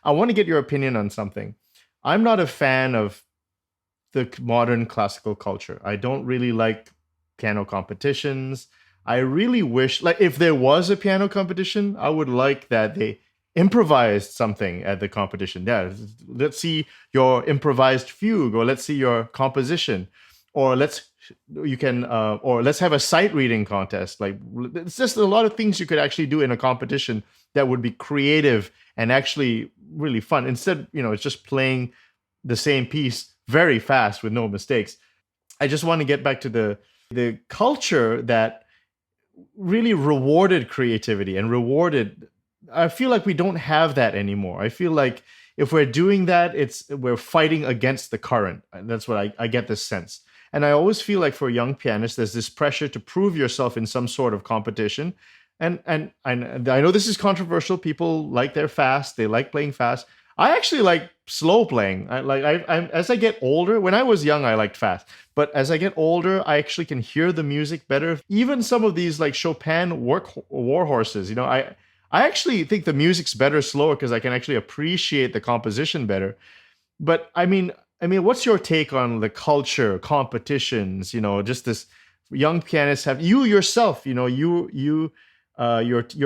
I want to get your opinion on something. I'm not a fan of the modern classical culture. I don't really like piano competitions. I really wish, like, if there was a piano competition, I would like that they improvised something at the competition. Yeah, let's see your improvised fugue, or let's see your composition, or let's have a sight reading contest. Like, it's just a lot of things you could actually do in a competition that would be creative and actually really fun. Instead, it's just playing the same piece very fast with no mistakes. I just want to get back to the culture that really rewarded creativity and rewarded. I feel like we don't have that anymore. I feel like if we're doing that, we're fighting against the current. That's what I get this sense. And I always feel like for young pianists, there's this pressure to prove yourself in some sort of competition. And I know this is controversial. People like their fast. They like playing fast. I actually like slow playing. As I get older. When I was young, I liked fast, but as I get older, I actually can hear the music better. Even some of these like Chopin war horses, I actually think the music's better slower because I can actually appreciate the composition better. But what's your take on the culture, competitions? Just this young pianists have you yourself. Your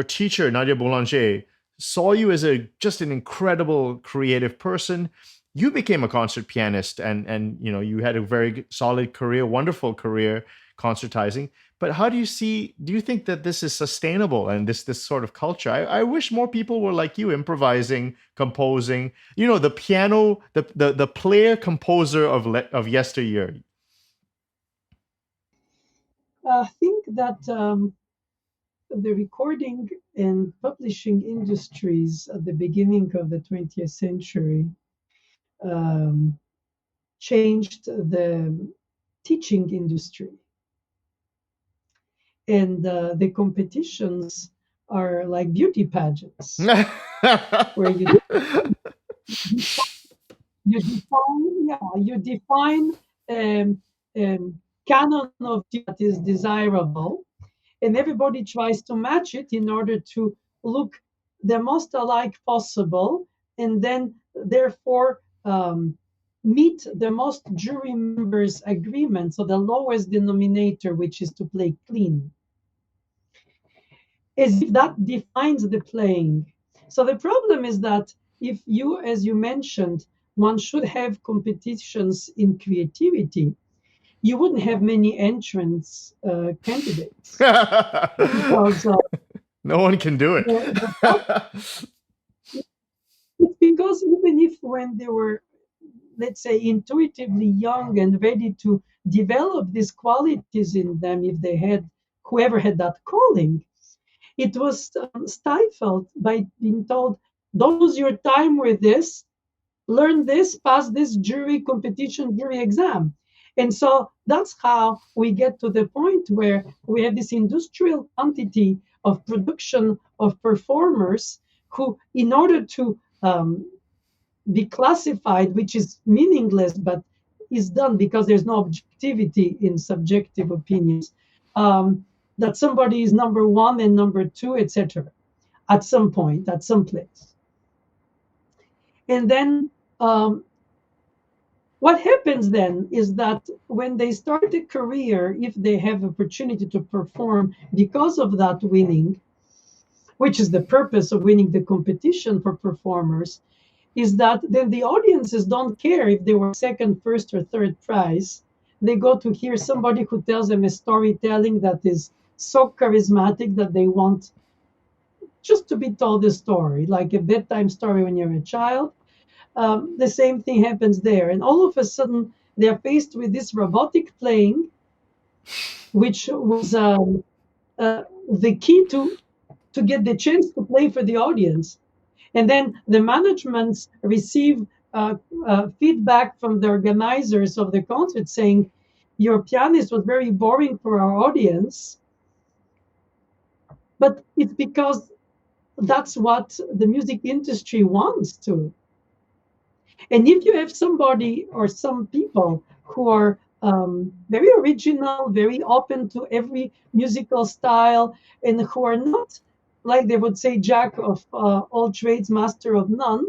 teacher Nadia Boulanger saw you as just an incredible creative person. You became a concert pianist, and you had a very solid career, wonderful career concertizing. But how do you think that this is sustainable, and this sort of culture? I wish more people were like you, improvising, composing. The piano, the player composer of yesteryear. I think that the recording and publishing industries at the beginning of the 20th century um, changed the teaching industry. And the competitions are like beauty pageants, where you define canon of that is desirable, and everybody tries to match it in order to look the most alike possible, and then therefore meet the most jury members' agreement, so the lowest denominator, which is to play clean, as if that defines the playing. So the problem is that if you, as you mentioned, one should have competitions in creativity, you wouldn't have many entrance candidates because no one can do it. It's because even if when they were, let's say, intuitively young and ready to develop these qualities in them, if they had whoever had that calling, it was stifled by being told, don't lose your time with this, learn this, pass this jury exam. And so that's how we get to the point where we have this industrial quantity of production of performers who, in order to be classified, which is meaningless, but is done because there's no objectivity in subjective opinions, that somebody is number one and number two, etc., at some point, at some place. And then what happens then is that when they start a career, if they have opportunity to perform because of that winning, which is the purpose of winning the competition for performers, is that then the audiences don't care if they were second, first, or third prize. They go to hear somebody who tells them a storytelling that is so charismatic that they want just to be told a story, like a bedtime story when you're a child. The same thing happens there. And all of a sudden, they're faced with this robotic playing, which was the key to get the chance to play for the audience. And then the managements receive feedback from the organizers of the concert saying, your pianist was very boring for our audience. But it's because that's what the music industry wants to. And if you have somebody or some people who are very original, very open to every musical style, and who are not, like they would say, jack of all trades, master of none,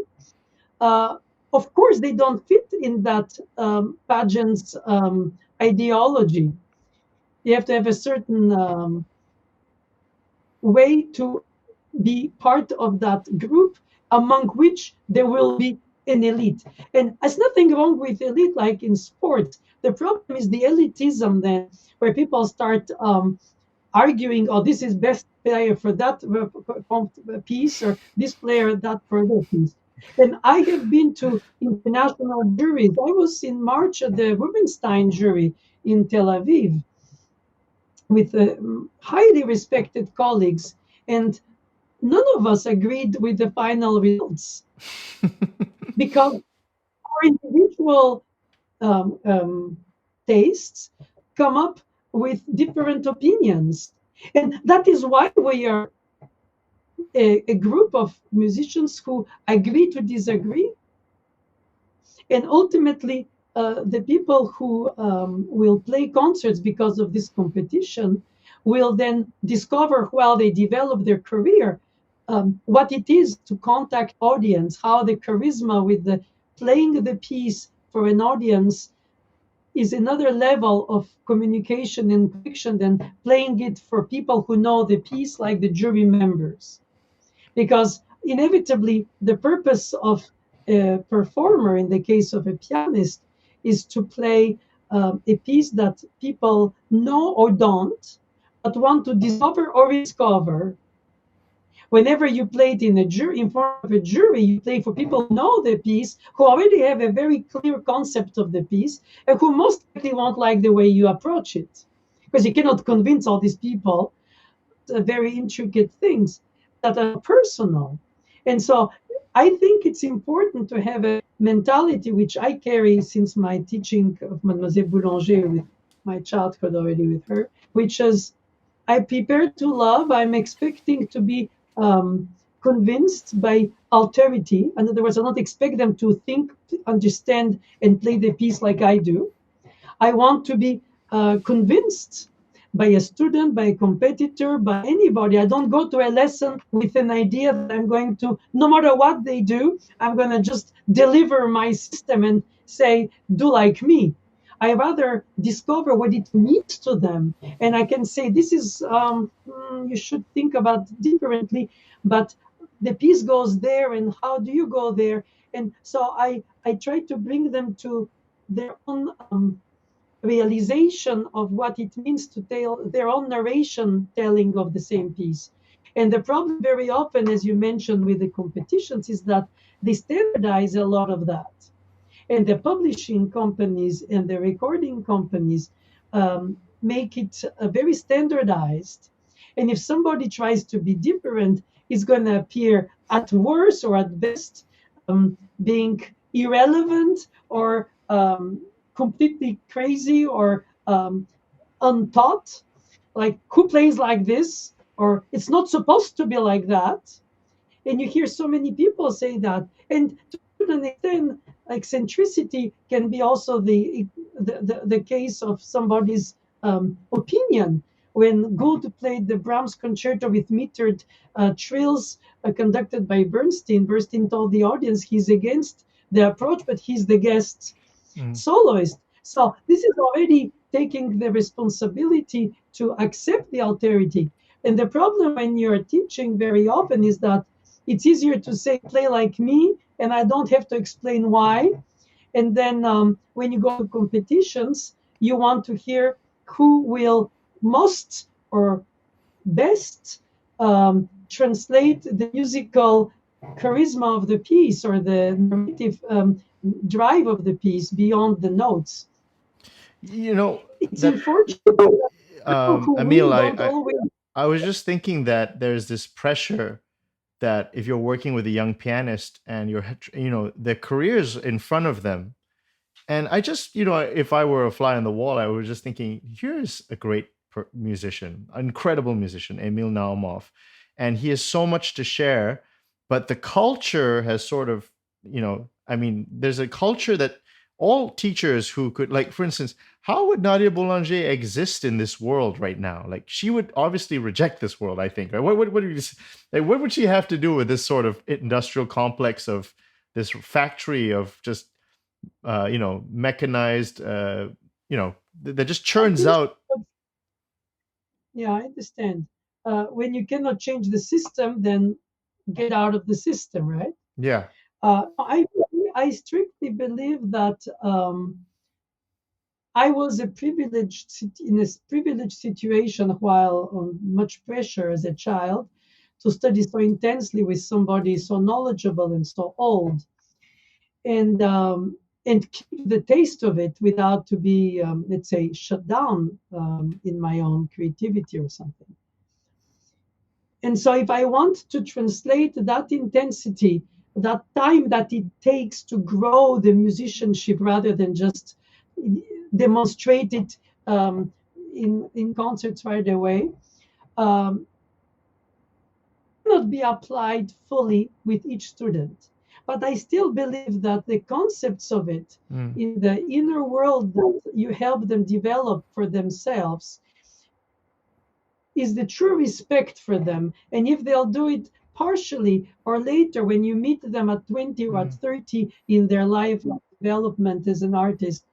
uh, of course, they don't fit in that pageant's ideology. You have to have a certain way to be part of that group among which there will be an elite. And there's nothing wrong with elite like in sports. The problem is the elitism then, where people start arguing, oh, this is best player for that piece, or this player that for that piece. And I have been to international juries. I was in March at the Rubinstein jury in Tel Aviv with highly respected colleagues, and none of us agreed with the final results because our individual tastes come up with different opinions. And that is why we are a group of musicians who agree to disagree. And ultimately, the people who will play concerts because of this competition will then discover while they develop their career what it is to contact audience, how the charisma with the playing the piece for an audience is another level of communication and connection than playing it for people who know the piece, like the jury members. Because inevitably, the purpose of a performer, in the case of a pianist, is to play a piece that people know or don't, but want to discover or rediscover. Whenever you play it in front of a jury, you play for people who know the piece, who already have a very clear concept of the piece, and who most likely won't like the way you approach it, because you cannot convince all these people very intricate things that are personal. And so I think it's important to have a mentality which I carry since my teaching of Mademoiselle Boulanger, with my childhood already with her, which is I prepare to love. I'm expecting to be convinced by alterity. In other words, I don't expect them to think, understand, and play the piece like I do. I want to be convinced by a student, by a competitor, by anybody. I don't go to a lesson with an idea that I'm going to, no matter what they do, I'm going to just deliver my system and say, do like me. I rather discover what it means to them. And I can say, this is, you should think about differently, but the piece goes there, and how do you go there? And so I try to bring them to their own realization of what it means to tell their own narration telling of the same piece. And the problem very often, as you mentioned with the competitions, is that they standardize a lot of that. And the publishing companies and the recording companies make it very standardized. And if somebody tries to be different, it's going to appear at worst or at best being irrelevant or completely crazy or untaught, like who plays like this, or it's not supposed to be like that. And you hear so many people say that. And to an extent, eccentricity can be also the case of somebody's opinion. When Gould played the Brahms concerto with metered trills conducted by Bernstein told the audience he's against the approach, but he's the guest soloist. So this is already taking the responsibility to accept the alterity. And the problem when you're teaching very often is that it's easier to say, play like me, and I don't have to explain why. And then when you go to competitions, you want to hear who will most or best translate the musical charisma of the piece or the narrative drive of the piece beyond the notes. You know, It's that unfortunate that people who Emile, win don't always. I was just thinking that there's this pressure that if you're working with a young pianist and their careers in front of them. And I just, if I were a fly on the wall, I was just thinking, here's a great musician, incredible musician, Emile Naoumoff. And he has so much to share, but the culture has sort of, there's a culture that all teachers who could, like, for instance, how would Nadia Boulanger exist in this world right now? Like, she would obviously reject this world, I think. Right? What would she have to do with this sort of industrial complex of this factory of just mechanized, that just I churns think, out. yeah, I understand. When you cannot change the system, then get out of the system, right? Yeah. I strictly believe that I was in a privileged situation while on much pressure as a child to study so intensely with somebody so knowledgeable and so old, and keep the taste of it without to be, let's say, shut down in my own creativity or something. And so if I want to translate that intensity, that time that it takes to grow the musicianship rather than just demonstrate it in concerts right away, um, cannot be applied fully with each student. But I still believe that the concepts of it Mm. in the inner world that you help them develop for themselves is the true respect for them. And if they'll do it partially or later, when you meet them at 20 or at 30 in their life development as an artist,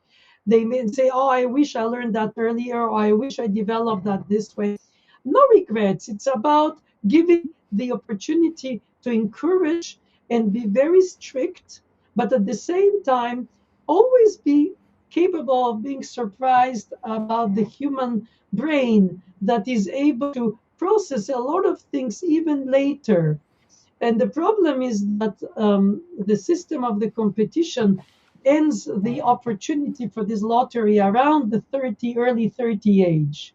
they may say, oh, I wish I learned that earlier, or I wish I developed that this way. No regrets. It's about giving the opportunity to encourage and be very strict, but at the same time, always be capable of being surprised about the human brain that is able to process a lot of things even later. And the problem is that the system of the competition ends the opportunity for this lottery around the early 30 age.